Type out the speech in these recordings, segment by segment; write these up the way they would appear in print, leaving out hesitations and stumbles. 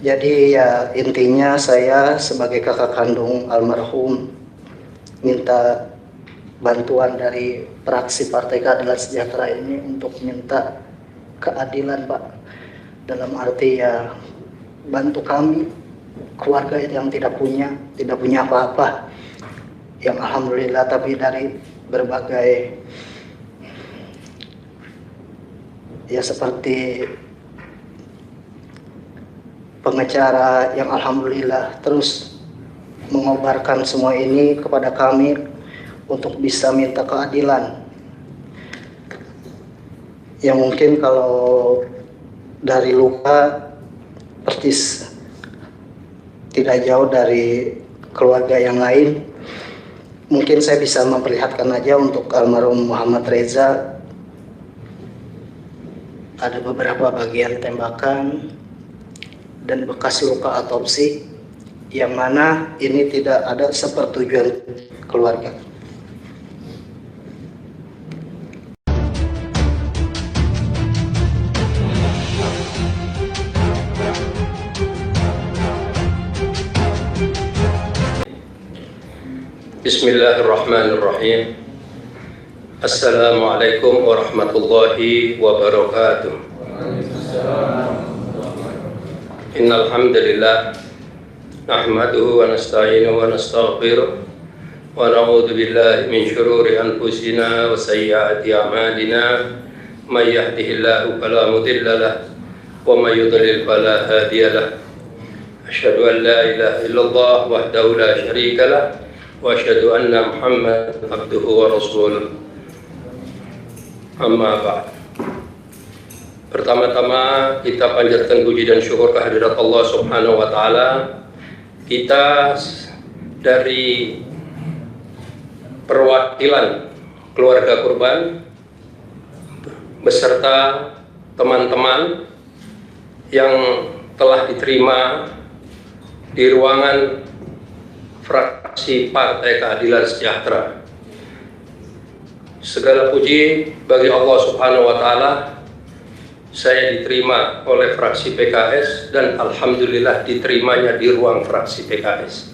Jadi ya intinya saya sebagai kakak kandung almarhum minta bantuan dari fraksi Partai Keadilan Sejahtera ini untuk minta keadilan, Pak. Dalam arti ya bantu kami keluarga yang tidak punya apa-apa. Yang alhamdulillah tapi dari berbagai ya seperti pengacara yang alhamdulillah terus mengobarkan semua ini kepada kami untuk bisa minta keadilan. Yang mungkin kalau dari luka persis tidak jauh dari keluarga yang lain, mungkin saya bisa memperlihatkan aja untuk almarhum Muhammad Reza. Ada beberapa bagian tembakan dan bekas luka otopsi yang mana ini tidak ada sepersetujuan keluarga. Bismillahirrahmanirrahim. Assalamualaikum warahmatullahi wabarakatuh. Innal hamdalillah nahmaduhu wa nasta'inuhu wa nastaghfiruh wa na'udzu billahi min shururi anfusina wa sayyiati a'malina may yahdihillahu fala mudilla lahu wa may yudlil fala hadiya lahu. Asyhadu an la ilaha illallah wahdahu la syarika lahu wa asyhadu anna Muhammadan abduhu wa rasuluh. Amma ba'd. Pertama-tama kita panjatkan puji dan syukur kehadirat Allah Subhanahu wa taala. Kita dari perwakilan keluarga korban beserta teman-teman yang telah diterima di ruangan fraksi Partai Keadilan Sejahtera. Segala puji bagi Allah Subhanahu wa taala. Saya diterima oleh fraksi PKS dan alhamdulillah diterimanya di ruang fraksi PKS.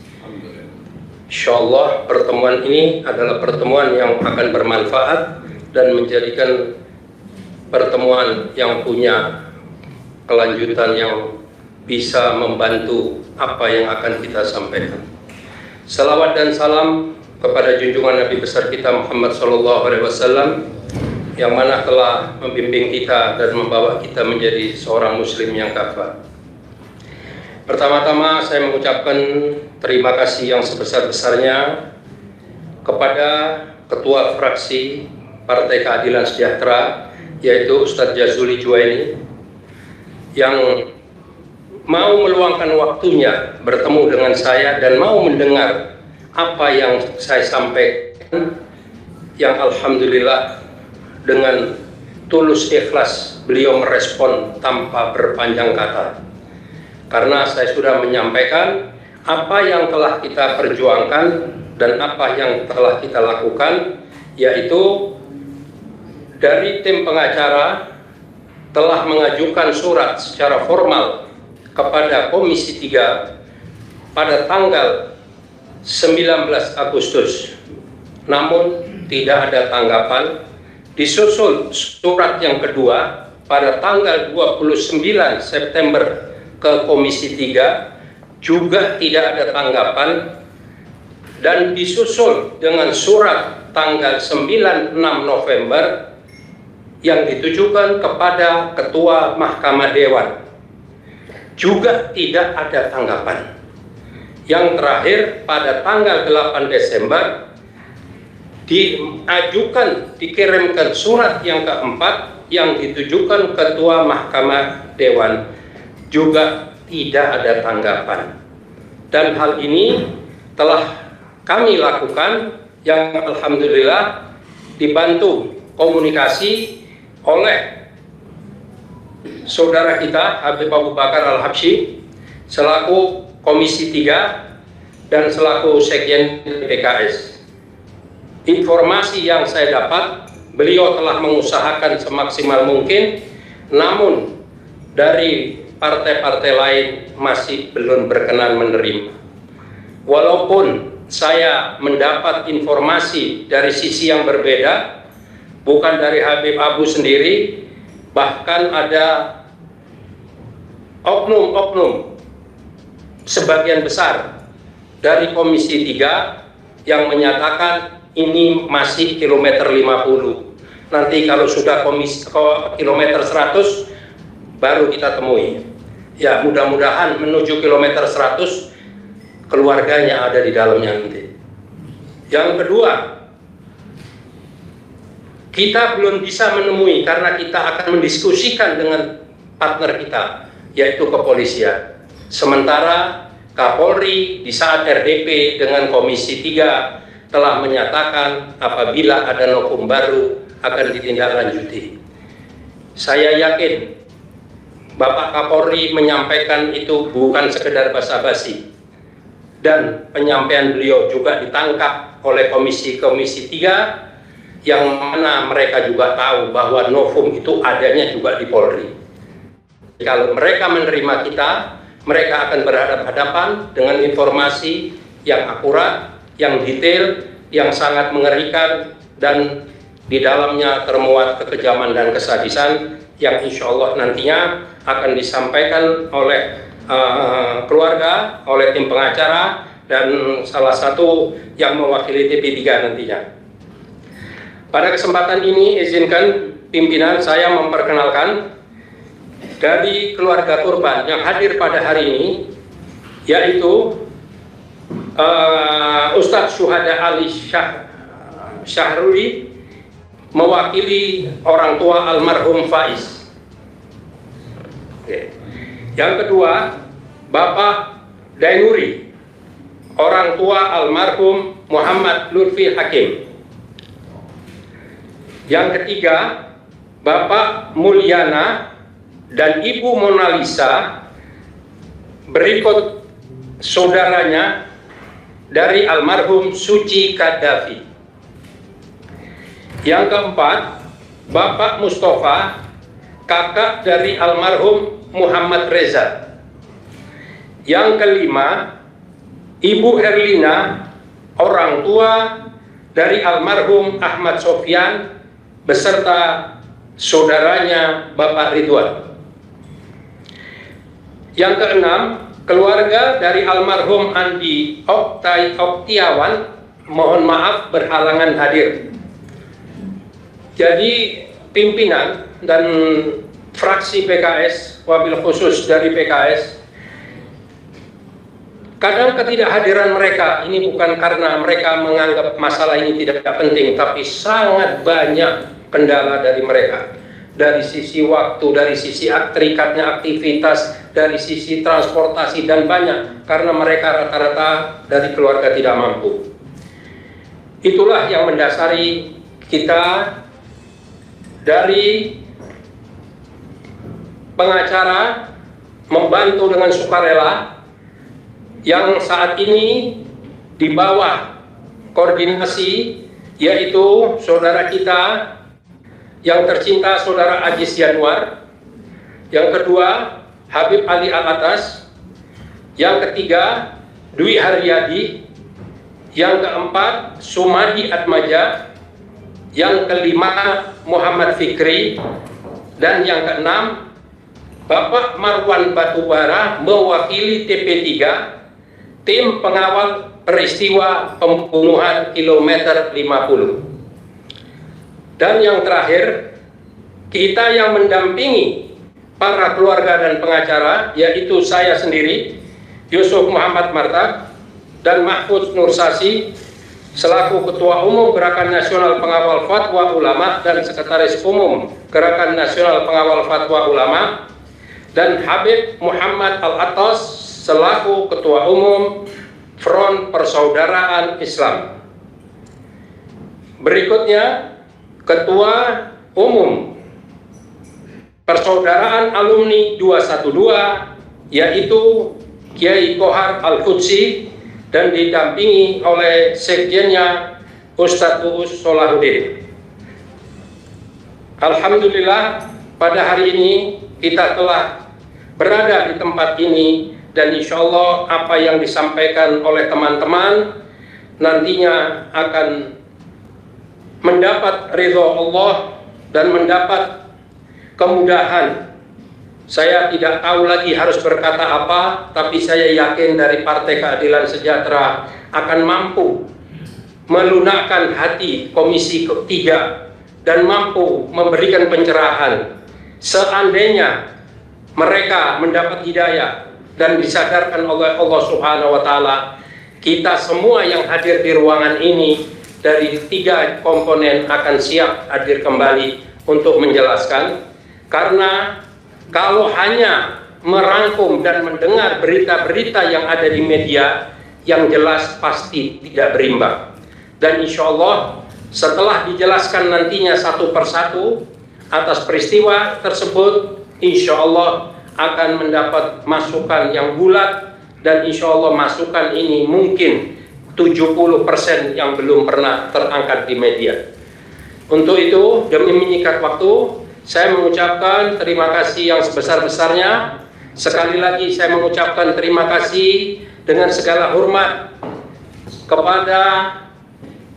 Insyaallah pertemuan ini adalah pertemuan yang akan bermanfaat dan menjadikan pertemuan yang punya kelanjutan yang bisa membantu apa yang akan kita sampaikan. Salawat dan salam kepada junjungan Nabi besar kita Muhammad SAW yang mana telah membimbing kita dan membawa kita menjadi seorang muslim yang kafah. Pertama-tama saya mengucapkan terima kasih yang sebesar-besarnya kepada Ketua Fraksi Partai Keadilan Sejahtera yaitu Ustadz Jazuli Juwaini yang mau meluangkan waktunya bertemu dengan saya dan mau mendengar apa yang saya sampaikan, yang alhamdulillah dengan tulus ikhlas beliau merespon tanpa berpanjang kata. Karena saya sudah menyampaikan apa yang telah kita perjuangkan dan apa yang telah kita lakukan, yaitu dari tim pengacara telah mengajukan surat secara formal kepada Komisi 3 pada tanggal 19 Agustus. Namun tidak ada tanggapan. Disusul surat yang kedua pada tanggal 29 September ke Komisi 3, juga tidak ada tanggapan, dan disusul dengan surat tanggal 96 November yang ditujukan kepada Ketua Mahkamah Dewan, juga tidak ada tanggapan. Yang terakhir pada tanggal 8 Desember dikirimkan surat yang keempat yang ditujukan Ketua Mahkamah Dewan, juga tidak ada tanggapan. Dan hal ini telah kami lakukan yang alhamdulillah dibantu komunikasi oleh saudara kita Habib Abu Bakar Al-Habsyi selaku Komisi 3 dan selaku Sekjen PKS. Informasi yang saya dapat, beliau telah mengusahakan semaksimal mungkin, namun dari partai-partai lain masih belum berkenan menerima. Walaupun saya mendapat informasi dari sisi yang berbeda, bukan dari Habib Abu sendiri, bahkan ada oknum-oknum sebagian besar dari Komisi 3 yang menyatakan ini masih kilometer 50. Nanti kalau sudah kilometer 100 baru kita temui. Ya, mudah-mudahan menuju kilometer 100 keluarganya ada di dalamnya nanti. Yang kedua, kita belum bisa menemui karena kita akan mendiskusikan dengan partner kita, yaitu kepolisian. Sementara Kapolri di saat RDP dengan Komisi 3 telah menyatakan apabila ada novum baru akan ditindaklanjuti. Saya yakin Bapak Kapolri menyampaikan itu bukan sekedar basa-basi, dan penyampaian beliau juga ditangkap oleh Komisi 3 yang mana mereka juga tahu bahwa novum itu adanya juga di Polri. Kalau mereka menerima kita, mereka akan berhadapan-hadapan dengan informasi yang akurat, yang detail, yang sangat mengerikan, dan di dalamnya termuat kekejaman dan kesadisan yang insya Allah nantinya akan disampaikan oleh keluarga, oleh tim pengacara, dan salah satu yang mewakili TV3 nantinya. Pada kesempatan ini izinkan pimpinan saya memperkenalkan dari keluarga korban yang hadir pada hari ini, yaitu Ustadz Syuhada Ali Syahruli mewakili orang tua almarhum Faiz. Oke. Yang kedua, Bapak Dainuri, orang tua almarhum Muhammad Lutfi Hakim. Yang ketiga, Bapak Mulyana dan Ibu Mona Lisa, berikut saudaranya dari almarhum Suci Kadafi. Yang keempat, Bapak Mustafa, kakak dari almarhum Muhammad Reza. Yang kelima, Ibu Herlina, orang tua dari almarhum Ahmad Sofyan beserta saudaranya Bapak Ridwan. Yang keenam, keluarga dari almarhum Andi Oktiawan, mohon maaf berhalangan hadir. Jadi pimpinan dan fraksi PKS, wabil khusus dari PKS, kadang ketidakhadiran mereka ini bukan karena mereka menganggap masalah ini tidak penting, tapi sangat banyak kendala dari mereka. Dari sisi waktu, dari sisi terikatnya aktivitas, dari sisi transportasi, dan banyak, karena mereka rata-rata dari keluarga tidak mampu. Itulah yang mendasari kita dari pengacara membantu dengan sukarela yang saat ini di bawah koordinasi, yaitu saudara kita yang tercinta Saudara Ajis Yanuar, yang kedua Habib Ali Al-Atas, yang ketiga Dwi Haryadi, yang keempat Sumadi Atmaja, yang kelima Muhammad Fikri, dan yang keenam Bapak Marwan Batubara mewakili TP3, tim pengawal peristiwa pembunuhan kilometer 50. Dan yang terakhir, kita yang mendampingi para keluarga dan pengacara, yaitu saya sendiri, Yusuf Muhammad Martak, dan Mahfud Nursasi, selaku Ketua Umum Gerakan Nasional Pengawal Fatwa Ulama dan Sekretaris Umum Gerakan Nasional Pengawal Fatwa Ulama, dan Habib Muhammad Al-Atas, selaku Ketua Umum Front Persaudaraan Islam. Berikutnya, Ketua Umum Persaudaraan Alumni 212, yaitu Kiai Kohar Al-Qudsi, dan didampingi oleh sekjennya Ustadz Uus Solahuddin. Alhamdulillah, pada hari ini kita telah berada di tempat ini, dan insya Allah apa yang disampaikan oleh teman-teman nantinya akan mendapat ridho Allah dan mendapat kemudahan. Saya tidak tahu lagi harus berkata apa, tapi saya yakin dari Partai Keadilan Sejahtera akan mampu melunakkan hati Komisi 3 dan mampu memberikan pencerahan. Seandainya mereka mendapat hidayah dan disadarkan oleh Allah Subhanahu wa Ta'ala, kita semua yang hadir di ruangan ini dari 3 komponen akan siap hadir kembali untuk menjelaskan. Karena kalau hanya merangkum dan mendengar berita-berita yang ada di media, yang jelas pasti tidak berimbang. Dan insya Allah setelah dijelaskan nantinya satu persatu atas peristiwa tersebut, insya Allah akan mendapat masukan yang bulat, dan insya Allah masukan ini mungkin 70% yang belum pernah terangkat di media. Untuk itu, demi menyikat waktu, saya mengucapkan terima kasih yang sebesar-besarnya. Sekali lagi saya mengucapkan terima kasih dengan segala hormat kepada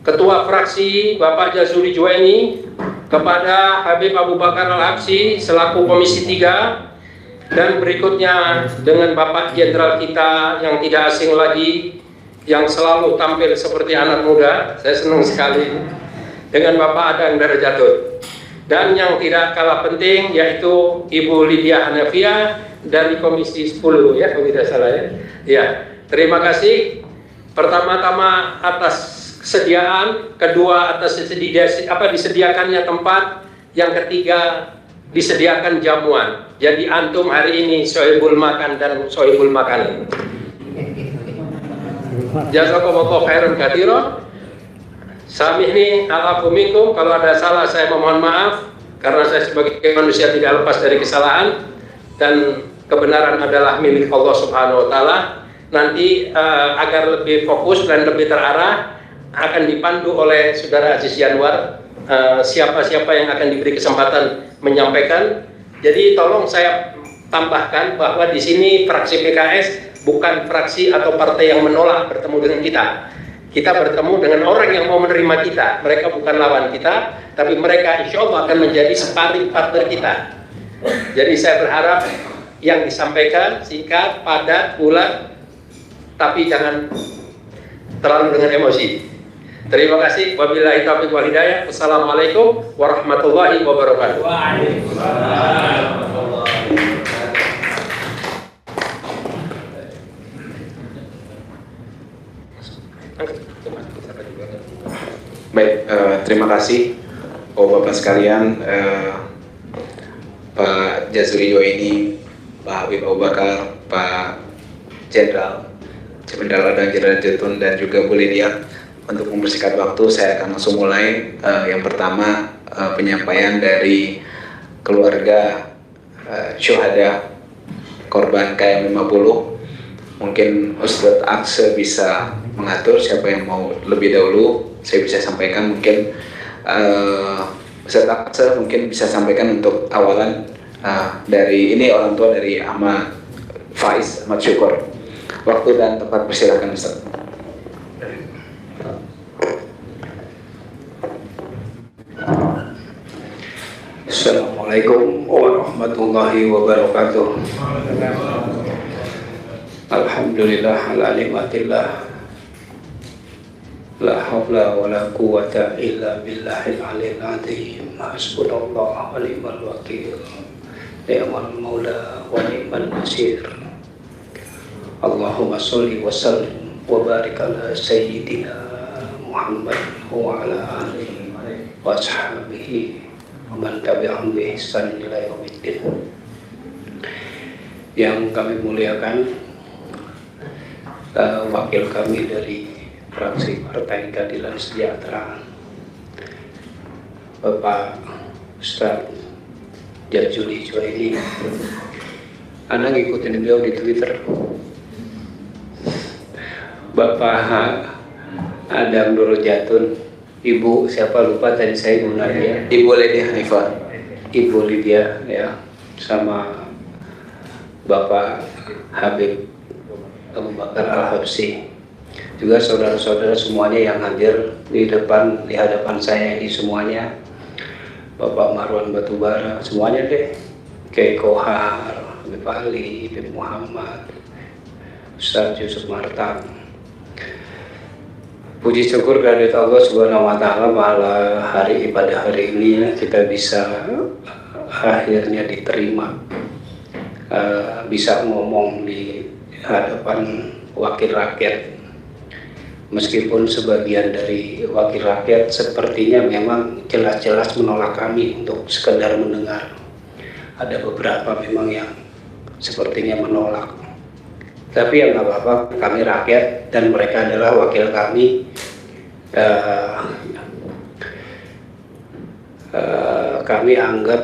Ketua Fraksi Bapak Jazuli Juwaini, kepada Habib Abu Bakar Al-Habsyi selaku Komisi 3, dan berikutnya dengan Bapak Jenderal kita yang tidak asing lagi, yang selalu tampil seperti anak muda. Saya senang sekali dengan Bapak Adang Darajatun. Dan yang tidak kalah penting yaitu Ibu Lydia Hanafiah dari Komisi 10 ya, kalau tidak salah ya. Ya, terima kasih pertama-tama atas kesediaan, kedua atas disediakannya tempat, yang ketiga disediakan jamuan. Jadi antum hari ini sohibul makan dan sohibul makanan. Jazakumullah khairan katsira. Samihni alafumikum, kalau ada salah saya memohon maaf, karena saya sebagai manusia tidak lepas dari kesalahan, dan kebenaran adalah milik Allah Subhanahu wa Ta'ala. Nanti agar lebih fokus dan lebih terarah, akan dipandu oleh Saudara Aziz Yanwar, siapa-siapa yang akan diberi kesempatan menyampaikan. Jadi tolong saya tambahkan bahwa di sini fraksi PKS bukan fraksi atau partai yang menolak bertemu dengan kita. Kita bertemu dengan orang yang mau menerima kita. Mereka bukan lawan kita, tapi mereka insya Allah akan menjadi sparring partner kita. Jadi saya berharap yang disampaikan singkat, padat, bulat, tapi jangan terlalu dengan emosi. Terima kasih. Wabillahi taufiq wal hidayah. Wassalamualaikum warahmatullahi wabarakatuh. Baik, terima kasih Bapak sekalian, Pak Jazuli Juwaini, Pak Habib Abu Bakar, Pak Jenderal Adang Darajatun, dan juga Bu Lydia. Untuk membersihkan waktu, saya akan langsung mulai. Yang pertama, penyampaian dari keluarga syuhada korban KM 50. Mungkin Ustadz Akse bisa mengatur siapa yang mau lebih dahulu. Saya bisa sampaikan, mungkin Ustadz Akse mungkin bisa sampaikan untuk awalan dari ini, orang tua dari Ahmad Faiz Ahmad Syukur. Waktu dan tempat persilakan Ustadz. Assalamualaikum warahmatullahi wabarakatuh. Alhamdulillah ala nikmatillah, la haula wa la quwwata illa billahil aliyyil azim. Hasbunallah wa ni'mal wakil, ni'mal maula wa ni'mal nasir. Allahumma sholli wa sallim wa barik ala sayyidina Muhammad wa ala alihi wa ashabihi man tabi'ahum bi ihsan ila yaumiddin. Yang kami muliakan, wakil kami dari fraksi Partai Keadilan Sejahtera, Bapak Ustadz Jazuli Juwaini. Anda ngikutin beliau di Twitter. Bapak Adam Darajatun, Ibu siapa lupa tadi saya gunanya, Ibu Lydia Hanifah, Ibu Lydia ya, sama Bapak Habib Abu Bakar Al-Habsyi, juga saudara-saudara semuanya yang hadir di hadapan saya ini semuanya, Bapak Marwan Batubara, semuanya deh, Kiai Kohar, Habib Ali, Habib Muhammad, Ustaz Yusuf Martam. Puji syukur kehadirat Allah Subhanahu wa Ta'ala, pada hari ibadah hari ini kita bisa akhirnya diterima, bisa ngomong di hadapan wakil rakyat. Meskipun sebagian dari wakil rakyat sepertinya memang jelas-jelas menolak kami untuk sekedar mendengar. Ada beberapa memang yang sepertinya menolak. Tapi ya nggak apa-apa, kami rakyat dan mereka adalah wakil kami. Kami anggap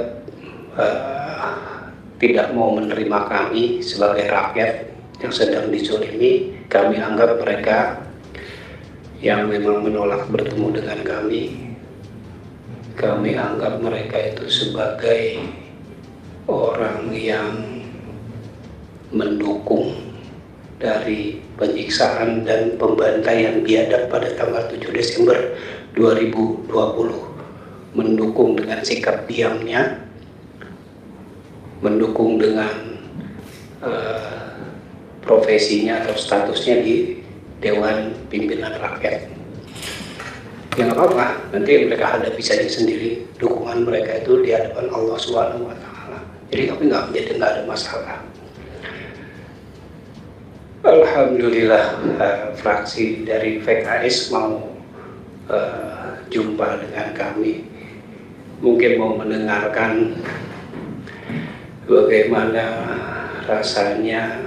tidak mau menerima kami sebagai rakyat yang sedang dizolimi. Kami anggap mereka yang memang menolak bertemu dengan kami anggap mereka itu sebagai orang yang mendukung dari penyiksaan dan pembantaian biadab pada tanggal 7 Desember 2020, mendukung dengan sikap diamnya, mendukung dengan profesinya atau statusnya di Dewan Pimpinan Rakyat. Ya nggak apa-apa, nanti mereka hadapi saja sendiri dukungan mereka itu di hadapan Allah Subhanahu wa Ta'ala. Jadi kami nggak ada masalah. Alhamdulillah, fraksi dari PKS mau jumpa dengan kami, mungkin mau mendengarkan bagaimana rasanya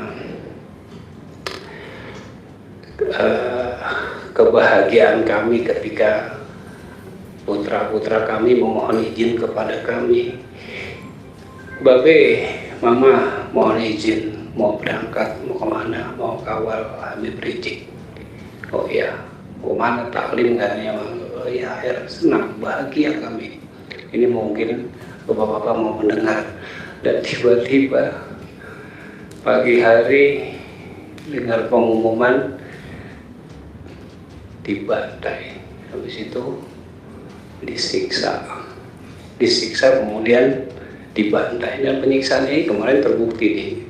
kebahagiaan kami ketika putra-putra kami memohon izin kepada kami, Babe, Mama mohon izin mau berangkat, mau kemana, mau kawal Habib Rizik. Oh iya, kemana taklim katanya. Oh iya, senang, bahagia kami. Ini mungkin bapak-bapak mau mendengar. Dan tiba-tiba pagi hari dengar pengumuman dibantai, habis itu disiksa kemudian dibantai. Dan penyiksaan ini kemarin terbukti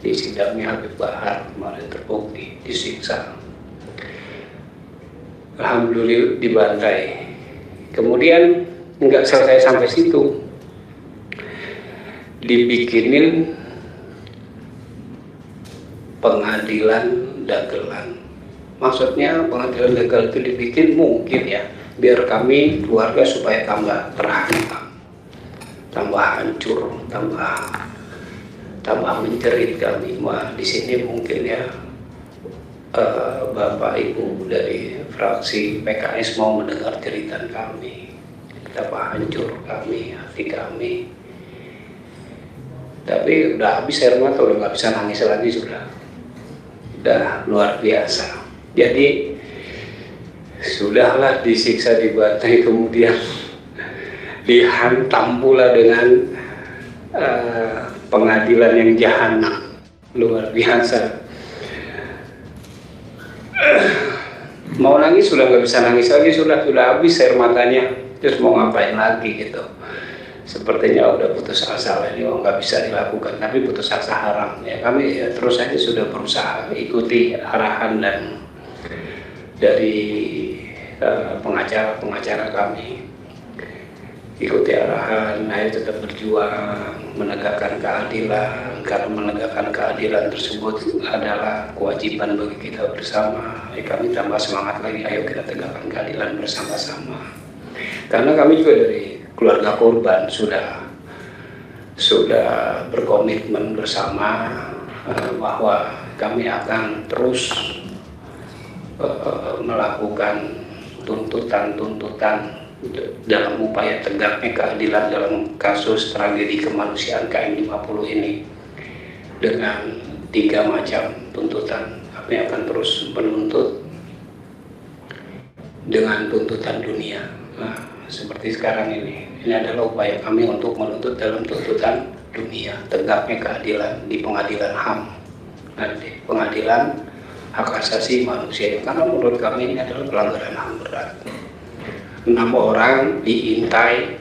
di sidangnya Habib Bahar, kemarin terbukti disiksa. Alhamdulillah dibantai. Kemudian nggak selesai sampai situ, dibikinin pengadilan dagelan. Maksudnya pengadilan dagelan itu dibikin mungkin ya biar kami keluarga supaya tambah terhantam, tambah hancur, tambah menjerit kami. Wah, di sini mungkin ya Bapak Ibu dari fraksi PKS mau mendengar cerita kami, betapa hancur kami, hati kami. Tapi udah habis air mata, udah nggak bisa nangis lagi, sudah luar biasa. Jadi sudahlah disiksa, dibantai, kemudian dihantam pula dengan pengadilan yang jahanam, luar biasa. Mau nangis sudah nggak bisa nangis lagi, sudah habis air matanya, terus mau ngapain lagi gitu. Sepertinya udah putus asa ini, nggak bisa dilakukan, tapi putus asa haram ya. Kami ya, terus saja sudah berusaha ikuti arahan dan dari pengacara kami, ikuti arahan, tetap berjuang menegakkan keadilan, karena menegakkan keadilan tersebut adalah kewajiban bagi kita bersama. Kami tambah semangat lagi, ayo kita tegakkan keadilan bersama-sama. Karena kami juga dari keluarga korban sudah berkomitmen bersama bahwa kami akan terus melakukan tuntutan dalam upaya tegaknya keadilan dalam kasus tragedi kemanusiaan KM50 ini dengan 3 macam tuntutan. Kami akan terus menuntut dengan tuntutan dunia. Nah, seperti sekarang ini adalah upaya kami untuk menuntut dalam tuntutan dunia, tegaknya keadilan di pengadilan HAM, nanti pengadilan hak asasi manusia, karena menurut kami ini adalah pelanggaran HAM berat. 6 orang diintai,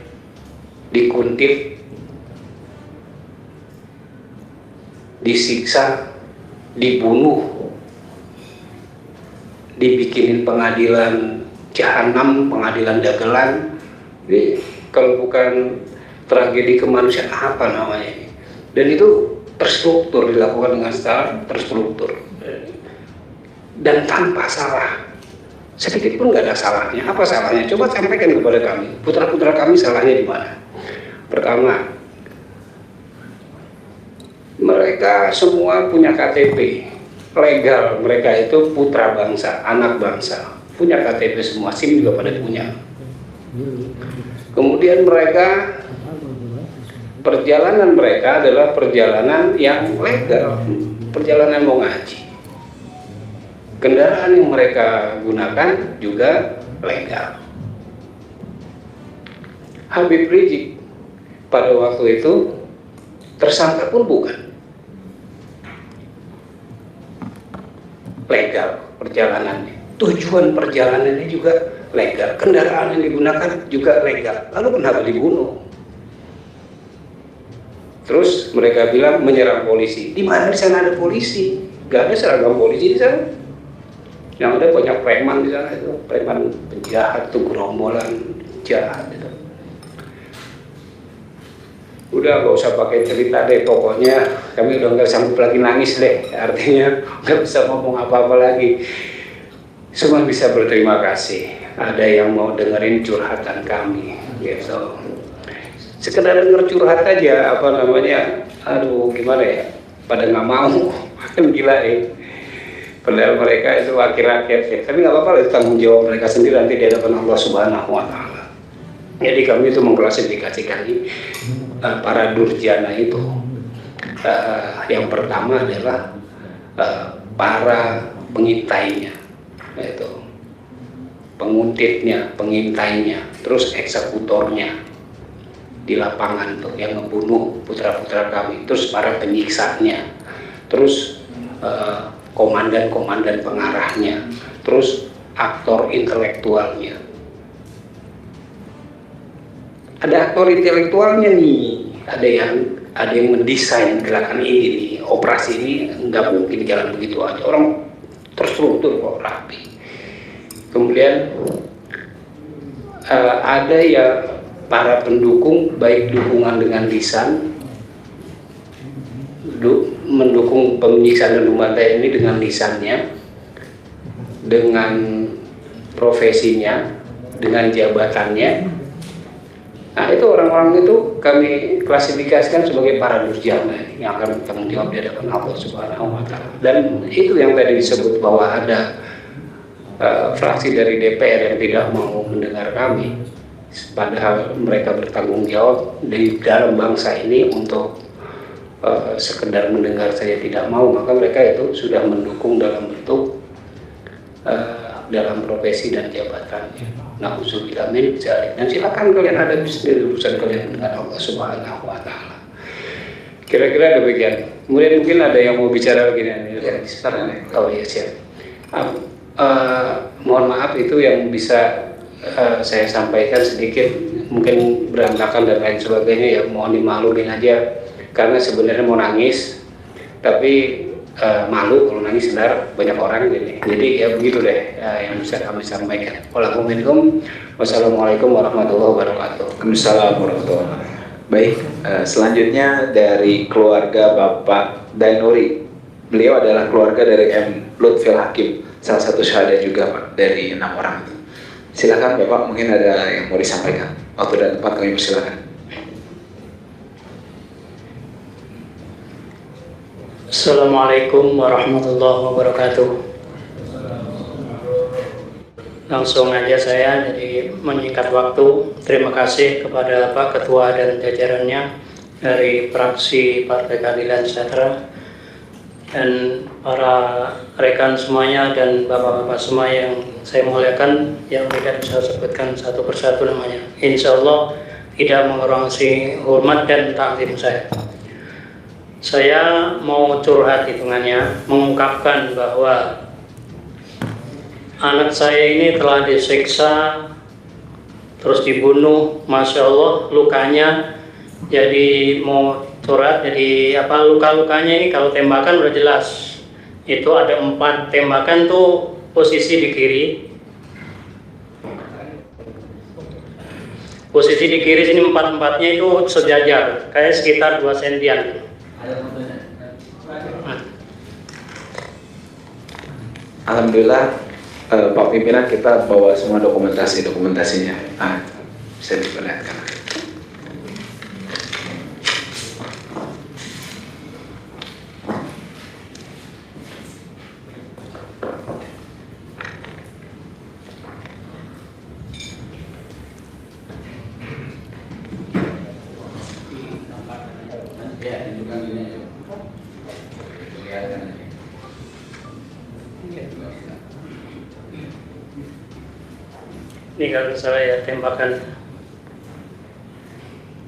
dikuntit, disiksa, dibunuh, dibikinin pengadilan jahanam, pengadilan dagelan. Jadi kalau bukan tragedi kemanusiaan apa namanya ini? Dan itu terstruktur, dilakukan dengan secara terstruktur dan tanpa salah, sedikit pun nggak ada salahnya. Apa salahnya? Coba sampaikan kepada kami, putra-putra kami salahnya di mana? Pertama, mereka semua punya KTP legal, mereka itu putra bangsa, anak bangsa, punya KTP semua, SIM juga pada punya. Kemudian mereka, perjalanan mereka adalah perjalanan yang legal, perjalanan mau ngaji. Kendaraan yang mereka gunakan juga legal. Habib Rizik pada waktu itu tersangka pun bukan. Legal perjalanannya, tujuan perjalanannya juga legal, kendaraan yang digunakan juga legal. Lalu kenapa dibunuh? Terus mereka bilang menyerang polisi. Di mana di sana ada polisi? Gak ada seragam polisi di sana. Yang ada banyak preman di sana, itu preman penjahat, tuh gerombolan jahat itu. Udah gak usah pakai cerita deh, pokoknya kami udah nggak sanggup lagi nangis deh, artinya nggak bisa ngomong apa-apa lagi. Semua bisa berterima kasih. Ada yang mau dengerin curhatan kami, gitu. Sekedar denger curhat aja, apa namanya, aduh gimana ya, pada nggak mau, kan gila ya. Padahal mereka itu wakil rakyat ya, tapi nggak apa-apa, itu tanggung jawab mereka sendiri nanti di hadapan Allah Subhanahu Wa Taala. Jadi kami itu mengklasifikasikan para durjana itu. Yang pertama adalah para pengintainya, yaitu penguntitnya, pengintainya, terus eksekutornya di lapangan tuh yang ngebunuh putra-putra kami, terus para penyiksanya, terus komandan-komandan pengarahnya, terus aktor intelektualnya. Ada aktor intelektualnya nih, ada yang mendesain gerakan ini nih, operasi ini nggak mungkin jalan begitu aja, orang terstruktur kok, rapi. Kemudian ada ya para pendukung, baik dukungan dengan lisan, mendukung penyiksaan dan pembantaian ini dengan lisannya, dengan profesinya, dengan jabatannya. Nah itu orang-orang itu kami klasifikasikan sebagai para durjana yang akan bertanggung jawab di hadapan Allah Subhanahu Wa Taala. Dan itu yang tadi disebut bahwa ada fraksi dari DPR yang tidak mau mendengar kami, padahal mereka bertanggung jawab di dalam bangsa ini untuk sekedar mendengar saja tidak mau, maka mereka itu sudah mendukung dalam bentuk dalam profesi dan jabatannya. Na'udzubillah min dzalik. Dan silakan kalian hadapi sendiri urusan kalian dengan Allah Subhanahu Wa Taala. Kira-kira demikian. Kemudian mungkin ada yang mau bicara begini. Ya, oh iya siap. Mohon maaf itu yang bisa saya sampaikan sedikit mungkin berantakan dan lain sebagainya, ya mohon dimaklumin aja. Karena sebenarnya mau nangis, tapi malu kalau nangis sebentar banyak orang gini. Jadi ya begitu deh yang bisa kami sampaikan. Wassalamualaikum warahmatullahi wabarakatuh. Waalaikumsalam warahmatullahi wabarakatuh. Baik, selanjutnya dari keluarga Bapak Dainuri. Beliau adalah keluarga dari M. Lutfil Hakim, salah satu syahada juga Pak dari 6 orang itu. Silakan Bapak, mungkin ada yang mau disampaikan. Waktu dan tempat kami persilakan. Assalamualaikum warahmatullahi wabarakatuh. Langsung aja saya, jadi menyingkat waktu, terima kasih kepada Pak Ketua dan jajarannya dari fraksi Partai Keadilan Sejahtera dan para rekan semuanya dan bapak-bapak semua yang saya muliakan, yang tidak bisa sebutkan satu persatu namanya. Insya Allah tidak mengurangi hormat dan taklim saya. Saya mau curhat hitungannya, mengungkapkan bahwa anak saya ini telah disiksa, terus dibunuh, Masya Allah, lukanya. Jadi mau curhat, jadi apa, luka-lukanya ini kalau tembakan udah jelas. Itu ada 4 tembakan tuh posisi di kiri. Posisi di kiri sini 4-4-nya itu sejajar, kayak sekitar 2 sentian. Alhamdulillah, Pak Pimpinan, kita bawa semua dokumentasinya. Bisa diperlihatkan. Ini kalau salah ya, tembakan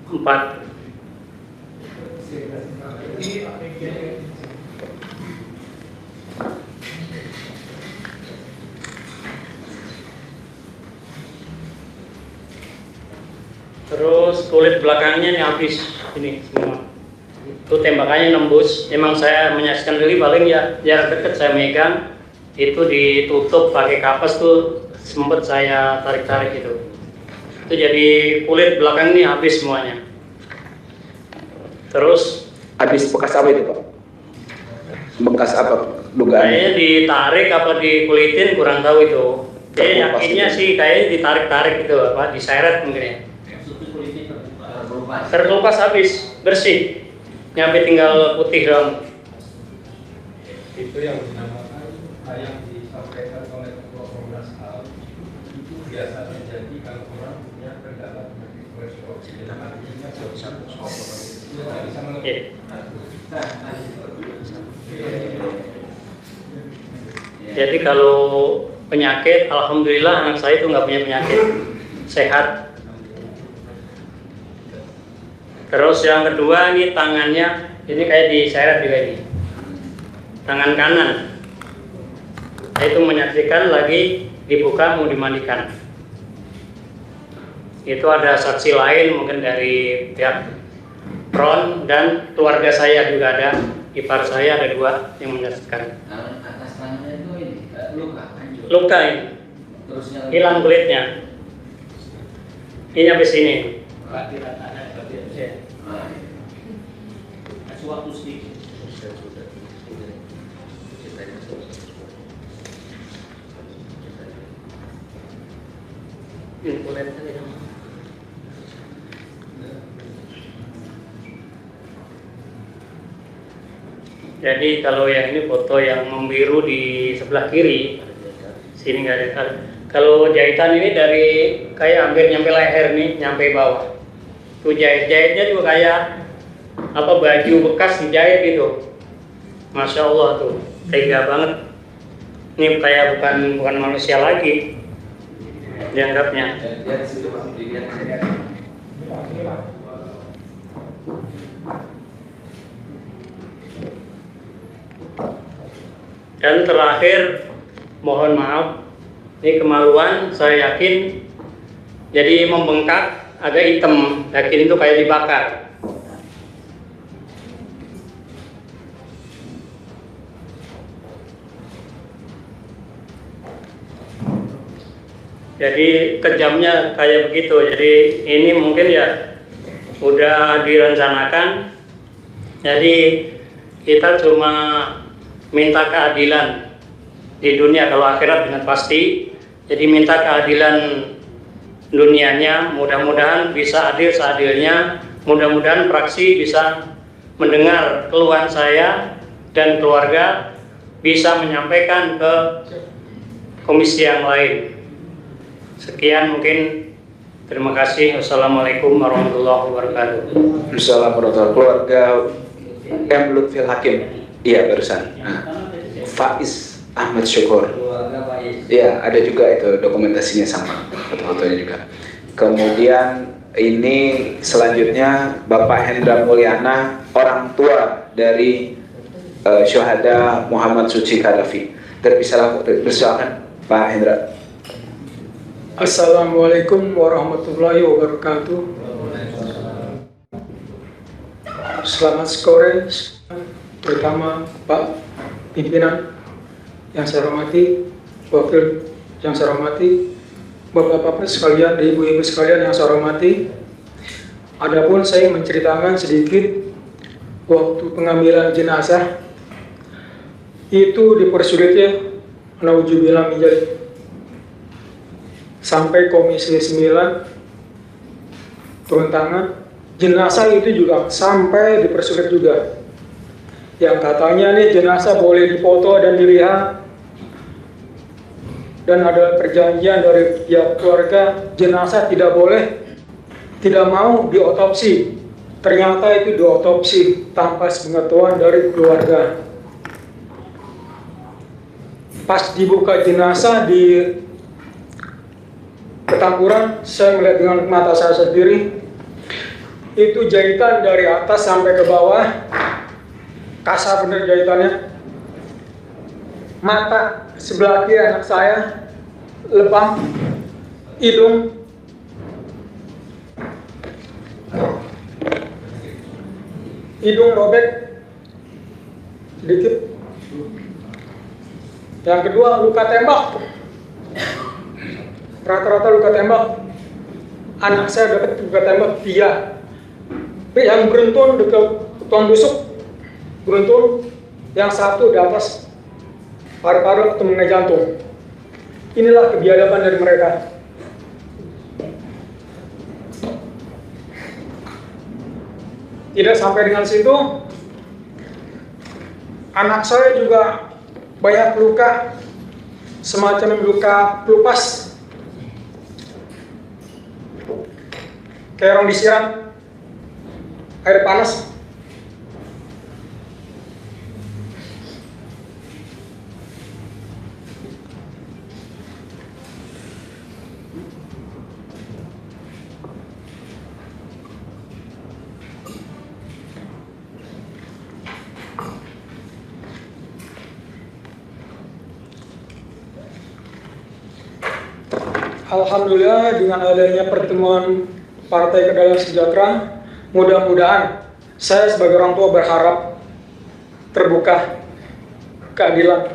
4. Terus kulit belakangnya ini habis, ini semua. Itu tembakannya nembus. Emang saya menyaksikan diri paling ya jarak dekat saya megang, itu ditutup pakai kapas tuh, sempat saya tarik-tarik gitu. Itu jadi kulit belakang ini habis semuanya. Terus Habis bekas apa itu, Pak? Bekas apa dugaan? kayaknya ditarik apa dikulitin, kurang tahu itu. Yakinnya sih kayaknya ditarik-tarik gitu, apa diseret mungkin ya. Terkelupas habis, bersih. Nyampe tinggal putih dong. Itu yang dinamakan yang disampaikan oleh Ketua Komnas HAM, itu biasa terjadi kalau orang punya kendala penyakit kolesterol. Jadi kalau penyakit, alhamdulillah anak saya itu nggak punya penyakit, sehat. Terus yang kedua ini tangannya, ini kayak diseret juga ini, tangan kanan. Itu menyaksikan lagi dibuka mau dimandikan. Itu ada saksi lain mungkin dari pihak Ron dan keluarga saya juga ada, ipar saya ada 2 yang menyaksikan. Atas tangannya itu ini luka. Luka ini, hilang kulitnya. Ini sampai sini. Suatu sedikit. Ini kulitnya. Jadi kalau yang ini foto yang membiru di sebelah kiri, sini nggak ada. Kalau jahitan ini dari kayak hampir nyampe leher nih, nyampe bawah. Tuh jahitnya juga kayak apa, baju bekas dijahit gitu. Masya Allah tuh, tega banget. Ini kayak bukan manusia lagi dianggapnya. Dan terakhir, mohon maaf, ini kemaluan, saya yakin jadi membengkak, agak hitam, yakin itu kayak dibakar. Jadi kejamnya kayak begitu. Jadi ini mungkin ya udah direncanakan. Jadi kita cuma minta keadilan di dunia, kalau akhirat dengan pasti. Jadi minta keadilan dunianya, mudah-mudahan bisa adil seadilnya. Mudah-mudahan fraksi bisa mendengar keluhan saya dan keluarga, bisa menyampaikan ke komisi yang lain. Sekian mungkin, terima kasih. Wassalamualaikum warahmatullahi wabarakatuh. Assalamualaikum keluarga M. Lutfil Hakim. Iya barusan. Faiz Ahmad Syukur. Iya, ada juga itu dokumentasinya sama, foto-fotonya juga. Kemudian ini selanjutnya Bapak Hendra Mulyana, orang tua dari syuhada Muhammad Suci Kadafi. Persilakan Pak Hendra. Assalamualaikum warahmatullahi wabarakatuh. Selamat sore, terutama Pak Pimpinan yang saya hormati, Wakil yang saya hormati, Bapak-bapak sekalian, Ibu-ibu sekalian yang saya hormati. Adapun saya menceritakan sedikit waktu pengambilan jenazah itu dipersulitnya, naudzubillah min dzalik, sampai Komisi 9 turun tangan. Jenazah itu juga sampai dipersulit juga. Yang katanya nih jenazah boleh dipoto dan dilihat, dan ada perjanjian dari pihak keluarga jenazah tidak boleh, tidak mau diotopsi. Ternyata itu diotopsi tanpa sepengetahuan dari keluarga. Pas dibuka jenazah di Petamburan, saya melihat dengan mata saya sendiri, itu jahitan dari atas sampai ke bawah, kasar bener jahitannya. Mata sebelah kiri anak saya lebam, hidung robek sedikit. Yang kedua, luka tembak, rata-rata luka tembak. Anak saya dapat luka tembak 3. Yang beruntun dekat tulang busuk, beruntun. Yang satu di atas paru-paru atau mengenai jantung. Inilah kebiadaban dari mereka. Tidak sampai dengan situ, anak saya juga banyak luka, semacam luka pelupas, kayak orang disiram air panas. Alhamdulillah, dengan adanya pertemuan Partai Keadilan Sejahtera, mudah-mudahan saya sebagai orang tua berharap terbuka keadilan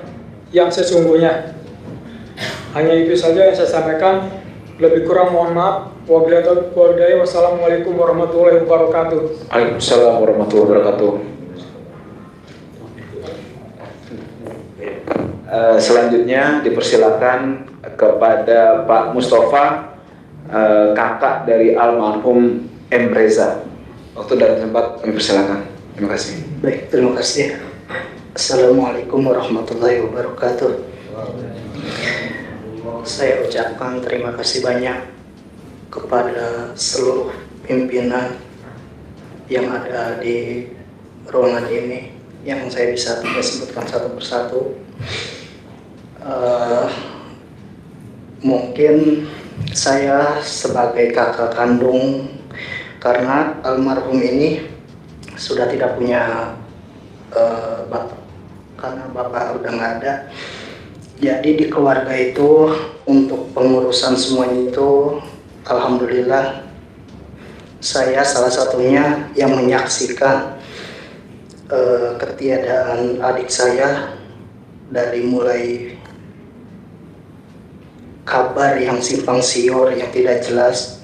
yang sesungguhnya. Hanya itu saja yang saya sampaikan. Lebih kurang mohon maaf. Wassalamualaikum warahmatullahi wabarakatuh. Waalaikumsalam warahmatullahi wabarakatuh. Selanjutnya dipersilakan kepada Pak Mustafa, kakak dari almarhum M. Reza. Waktu dan tempat kami persilakan. Terima kasih. Baik, terima kasih. Assalamualaikum warahmatullahi wabarakatuh. Saya ucapkan terima kasih banyak kepada seluruh pimpinan yang ada di ruangan ini, yang saya bisa tidak sebutkan satu persatu. Mungkin saya sebagai kakak kandung, karena almarhum ini sudah tidak punya bapak, karena bapak udah nggak ada. Jadi di keluarga itu untuk pengurusan semuanya itu, alhamdulillah saya salah satunya yang menyaksikan ketiadaan adik saya, dari mulai kabar yang simpang siur yang tidak jelas,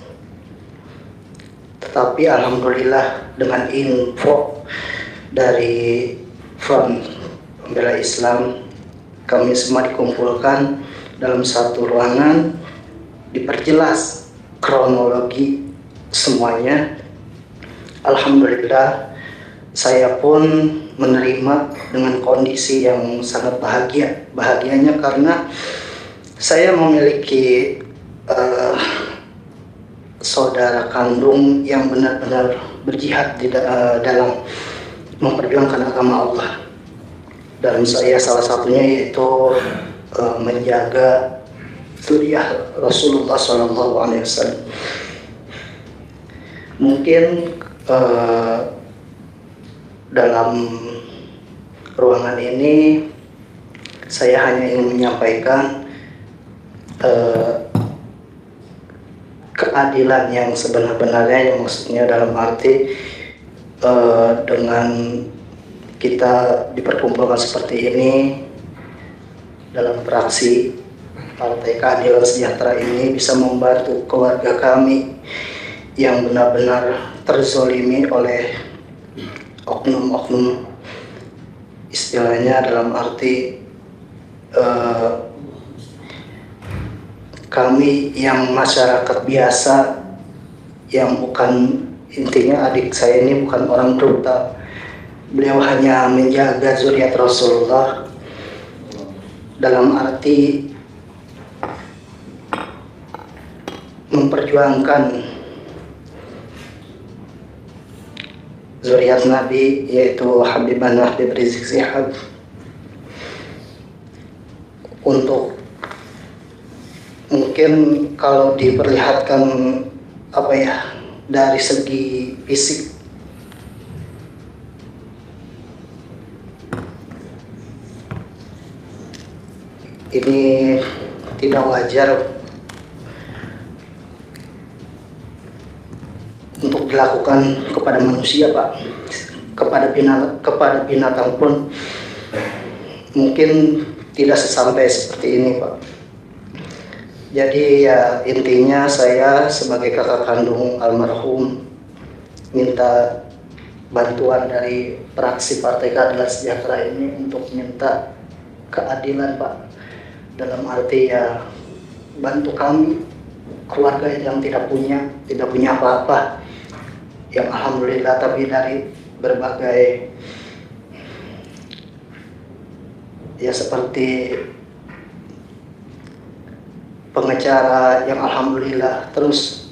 tetapi alhamdulillah dengan info dari Front Pembela Islam, kami semua dikumpulkan dalam satu ruangan, diperjelas kronologi semuanya. Alhamdulillah saya pun menerima dengan kondisi yang sangat bahagia. Bahagianya karena saya memiliki saudara kandung yang benar-benar berjihad di dalam memperjuangkan agama Allah. Dalam saya salah satunya yaitu menjaga suriah Rasulullah SAW. dalam ruangan ini saya hanya ingin menyampaikan keadilan yang sebenar-benarnya, yang maksudnya dalam arti dengan kita diperkumpulkan seperti ini dalam fraksi Partai Keadilan Sejahtera ini bisa membantu keluarga kami yang benar-benar terzolimi oleh oknum-oknum, istilahnya dalam arti kami yang masyarakat biasa, yang bukan, intinya adik saya ini bukan orang brutal, beliau hanya menjaga zuriat Rasulullah dalam arti memperjuangkan zuriat Nabi, yaitu Habibana Habib Rizik Sihab, untuk mungkin kalau diperlihatkan dari segi fisik ini tidak wajar untuk dilakukan kepada manusia, Pak. Kepada binatang pun mungkin tidak sesampai seperti ini, Pak. Jadi ya intinya saya sebagai kakak kandung almarhum minta bantuan dari fraksi Partai Keadilan Sejahtera ini untuk minta keadilan, Pak. Dalam arti ya bantu kami, keluarga yang tidak punya apa-apa, yang alhamdulillah tapi dari berbagai ya seperti pengacara yang alhamdulillah terus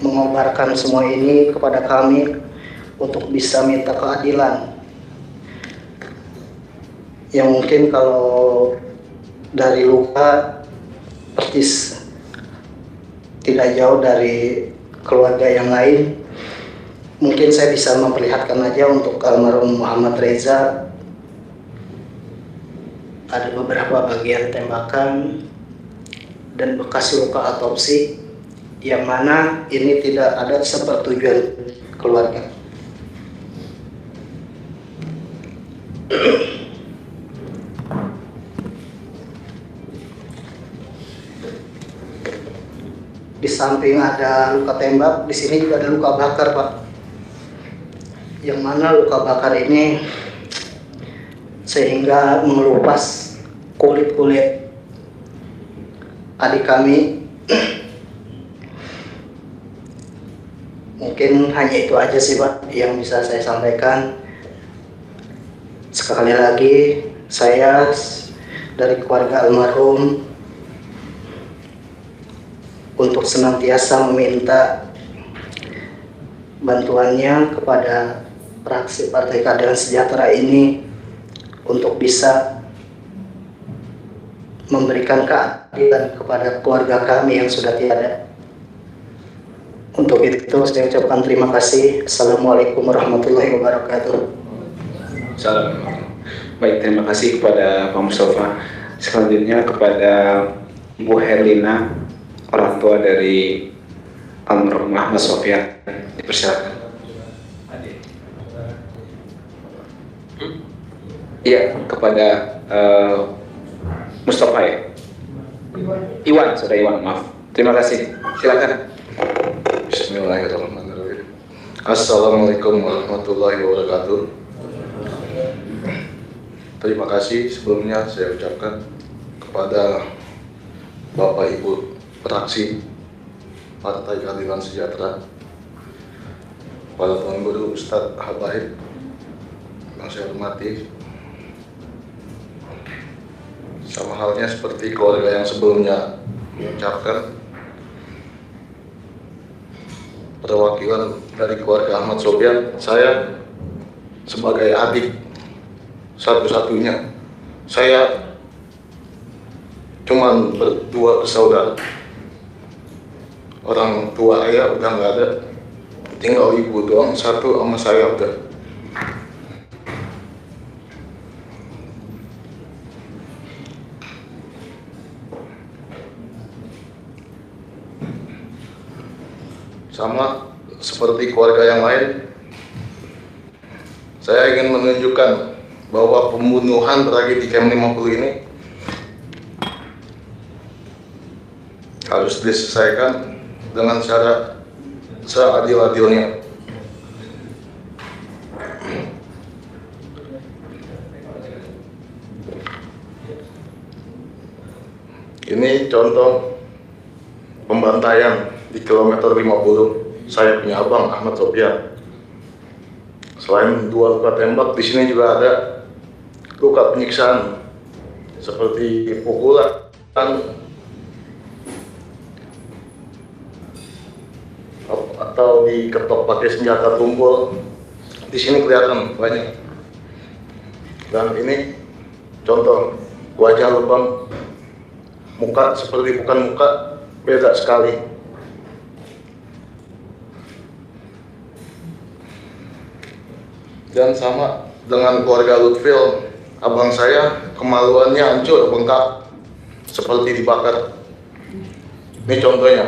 mengobarkan semua ini kepada kami untuk bisa minta keadilan. Yang mungkin kalau dari luka persis tidak jauh dari keluarga yang lain, mungkin saya bisa memperlihatkan aja untuk almarhum Muhammad Reza. Ada beberapa bagian tembakan dan bekas luka otopsi yang mana ini tidak ada sepersetujuan keluarga. Di samping ada luka tembak, di sini juga ada luka bakar, Pak. Yang mana luka bakar ini sehingga mengelupas kulit-kulit adik kami. Mungkin hanya itu aja sih, Pak, yang bisa saya sampaikan. Sekali lagi saya dari keluarga almarhum untuk senantiasa meminta bantuannya kepada fraksi Partai Keadilan Sejahtera ini untuk bisa memberikan keadilan kepada keluarga kami yang sudah tiada. Untuk itu saya ucapkan terima kasih. Assalamualaikum warahmatullahi wabarakatuh. Salam. Baik, terima kasih kepada Pak Mustafa. Selanjutnya kepada Bu Herlina, orang tua dari almarhum Ahmad Sofyan, dipersilakan. Iya, kepada Mustafa ya? Iwan, saudara Iwan, maaf. Terima kasih. Silakan. Bismillahirrahmanirrahim. Assalamualaikum warahmatullahi wabarakatuh. Terima kasih sebelumnya saya ucapkan kepada Bapak Ibu fraksi Partai Keadilan Sejahtera, para Tuan Guru, Ustadz Habaib yang saya hormati, sama halnya seperti keluarga yang sebelumnya mengucapkan, perwakilan dari keluarga Ahmad Sofyan, saya sebagai adik satu-satunya, saya cuman berdua bersaudara. Orang tua ayah udah nggak ada, tinggal ibu doang, satu sama saya udah. sama seperti keluarga yang lain, saya ingin menunjukkan bahwa pembunuhan tragedi Camp 50 ini harus diselesaikan dengan cara seadil-adilnya. Ini contoh pembantaian di kilometer 50. Saya punya abang Ahmad Sofian. Selain 2 luka tembak, di sini juga ada luka penyiksaan seperti pukulan atau diketok pakai senjata tumpul. Di sini kelihatan banyak. Dan ini contoh wajah lubang, muka seperti bukan muka, beda sekali. Dan sama dengan keluarga Lutfil, abang saya kemaluannya hancur, bengkak, seperti dibakar. Ini contohnya.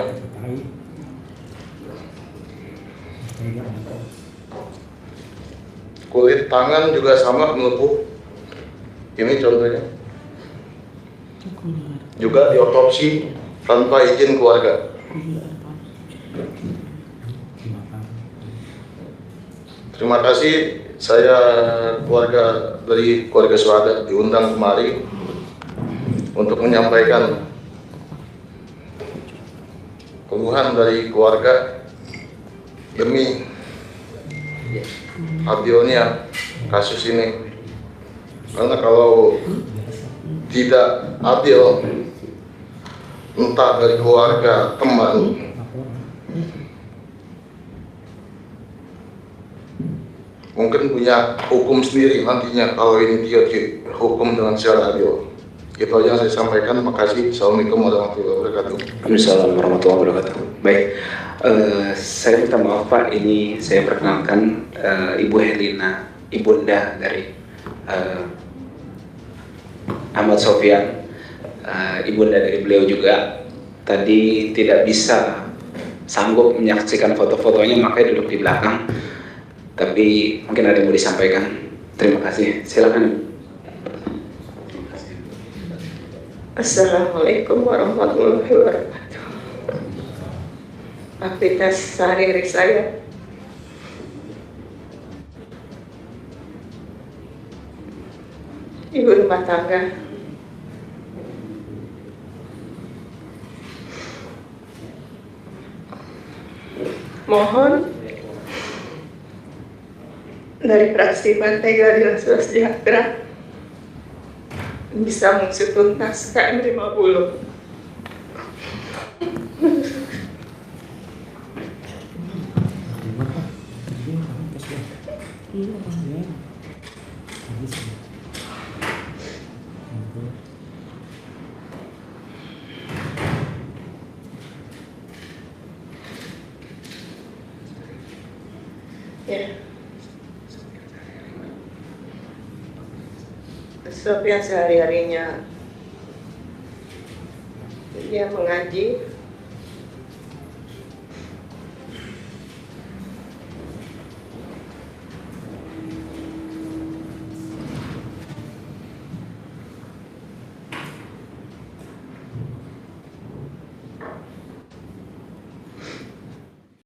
Kulit tangan juga sama melepuh. Ini contohnya. Juga diotopsi tanpa izin keluarga. Terima kasih, saya dari keluarga Syuhada diundang kemari untuk menyampaikan keluhan dari keluarga demi adilnya kasus ini. Karena kalau tidak adil, entah dari keluarga, teman, mungkin punya hukum sendiri nantinya kalau ini dia dihukum dengan secara adil. Itu aja yang saya sampaikan. Terima kasih. Assalamualaikum warahmatullahi wabarakatuh. Waalaikumsalam warahmatullahi wabarakatuh. Baik, saya minta maaf Pak, ini saya perkenalkan Ibu Helina, ibunda dari Ahmad Sofian, ibunda dari beliau juga. Tadi tidak bisa sanggup menyaksikan foto-fotonya, makanya duduk di belakang. Tapi mungkin ada yang mau disampaikan. Terima kasih. Silakan. Assalamualaikum warahmatullahi wabarakatuh. Aktivitas sehari-hari saya ibu rumah tangga. Mohon dari fraksi Partai Keadilan Sejahtera bisa mengusut tuntas KM 50. Ya. Sofian sehari-harinya dia mengaji,